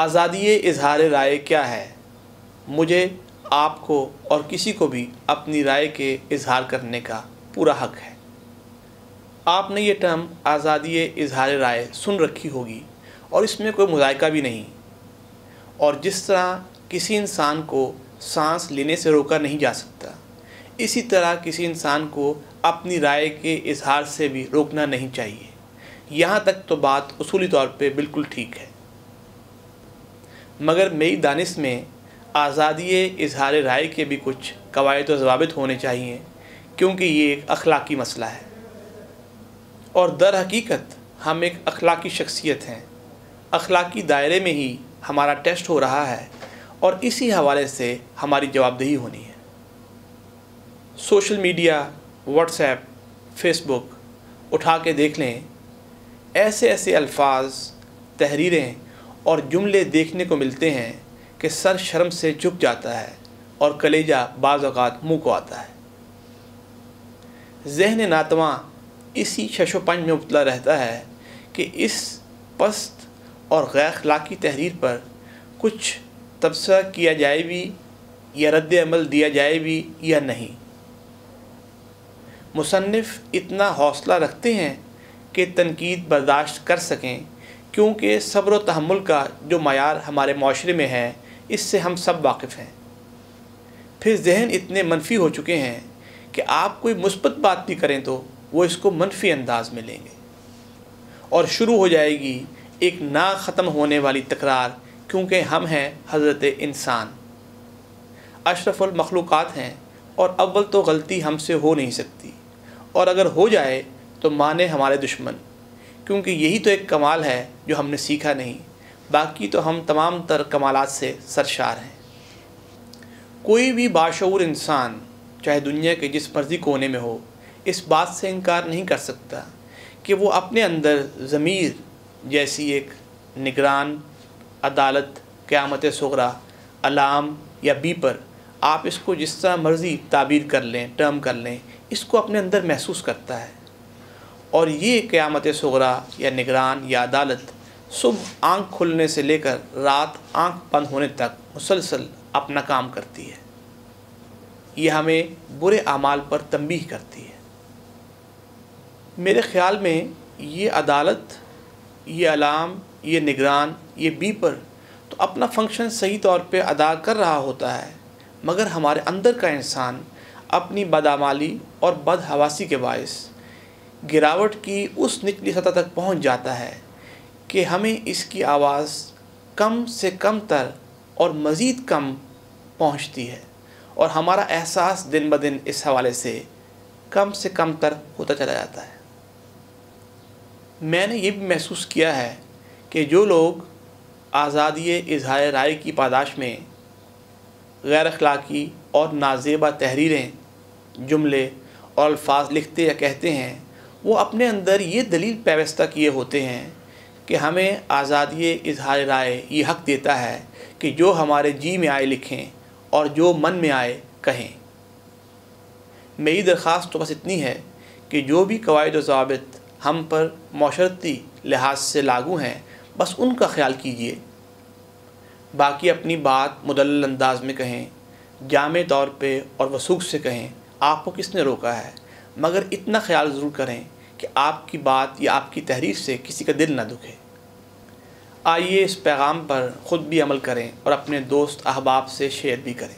آزادی اظہار رائے کیا ہے؟ مجھے، آپ کو اور کسی کو بھی اپنی رائے کے اظہار کرنے کا پورا حق ہے۔ آپ نے یہ ٹرم آزادی اظہار رائے سن رکھی ہوگی اور اس میں کوئی مذائقہ بھی نہیں۔ اور جس طرح کسی انسان کو سانس لینے سے روکا نہیں جا سکتا، اسی طرح کسی انسان کو اپنی رائے کے اظہار سے بھی روکنا نہیں چاہیے۔ یہاں تک تو بات اصولی طور پہ بالکل ٹھیک ہے، مگر میری دانش میں آزادی اظہار رائے کے بھی کچھ قواعد و ضوابط ہونے چاہیے، کیونکہ یہ ایک اخلاقی مسئلہ ہے اور در حقیقت ہم ایک اخلاقی شخصیت ہیں۔ اخلاقی دائرے میں ہی ہمارا ٹیسٹ ہو رہا ہے اور اسی حوالے سے ہماری جواب دہی ہونی ہے۔ Social media, WhatsApp, Facebook اٹھا کے دیکھ لیں، ایسے ایسے الفاظ، تحریریں اور جملے دیکھنے کو ملتے ہیں کہ سر شرم سے جھک جاتا ہے اور کلیجہ بعض اوقات منہ کو آتا ہے۔ ذہن ناتواں اسی شش و پنج میں مبتلا رہتا ہے کہ اس پست اور غیر اخلاقی تحریر پر کچھ تبصرہ کیا جائے بھی یا رد عمل دیا جائے بھی یا نہیں۔ مصنف اتنا حوصلہ رکھتے ہیں کہ تنقید برداشت کر سکیں، کیونکہ صبر و تحمل کا جو معیار ہمارے معاشرے میں ہے اس سے ہم سب واقف ہیں۔ پھر ذہن اتنے منفی ہو چکے ہیں کہ آپ کوئی مثبت بات بھی کریں تو وہ اس کو منفی انداز میں لیں گے اور شروع ہو جائے گی ایک نہ ختم ہونے والی تکرار، کیونکہ ہم ہیں حضرت انسان، اشرف المخلوقات ہیں اور اول تو غلطی ہم سے ہو نہیں سکتی، اور اگر ہو جائے تو مانے ہمارے دشمن، کیونکہ یہی تو ایک کمال ہے جو ہم نے سیکھا نہیں، باقی تو ہم تمام تر کمالات سے سرشار ہیں۔ کوئی بھی باشعور انسان چاہے دنیا کے جس مرضی کونے میں ہو اس بات سے انکار نہیں کر سکتا کہ وہ اپنے اندر ضمیر جیسی ایک نگران عدالت، قیامت صغریٰ، علام یا بیپر، آپ اس کو جس طرح مرضی تعبیر کر لیں، ٹرم کر لیں، اس کو اپنے اندر محسوس کرتا ہے۔ اور یہ قیامت صغریٰ یا نگران یا عدالت صبح آنکھ کھلنے سے لے کر رات آنکھ بند ہونے تک مسلسل اپنا کام کرتی ہے۔ یہ ہمیں برے اعمال پر تنبیہ کرتی ہے۔ میرے خیال میں یہ عدالت، یہ علام، یہ نگران، یہ بیپر تو اپنا فنکشن صحیح طور پہ ادا کر رہا ہوتا ہے، مگر ہمارے اندر کا انسان اپنی بدعمالی اور بدحواسی کے باعث گراوٹ کی اس نچلی سطح تک پہنچ جاتا ہے کہ ہمیں اس کی آواز کم سے کم تر اور مزید کم پہنچتی ہے، اور ہمارا احساس دن بدن اس حوالے سے کم تر ہوتا چلا جاتا ہے۔ میں نے یہ بھی محسوس کیا ہے کہ جو لوگ آزادی اظہار رائے کی پاداش میں غیر اخلاقی اور نازیبا تحریریں، جملے اور الفاظ لکھتے یا کہتے ہیں، وہ اپنے اندر یہ دلیل پیوستہ کیے ہوتے ہیں کہ ہمیں آزادی اظہار رائے یہ حق دیتا ہے کہ جو ہمارے جی میں آئے لکھیں اور جو من میں آئے کہیں۔ میری درخواست تو بس اتنی ہے کہ جو بھی قواعد و ضوابط ہم پر معاشرتی لحاظ سے لاگو ہیں بس ان کا خیال کیجیے، باقی اپنی بات مدلل انداز میں کہیں، جامع طور پہ اور وثوق سے کہیں، آپ کو کس نے روکا ہے، مگر اتنا خیال ضرور کریں کہ آپ کی بات یا آپ کی تحریر سے کسی کا دل نہ دکھے۔ آئیے اس پیغام پر خود بھی عمل کریں اور اپنے دوست احباب سے شیئر بھی کریں۔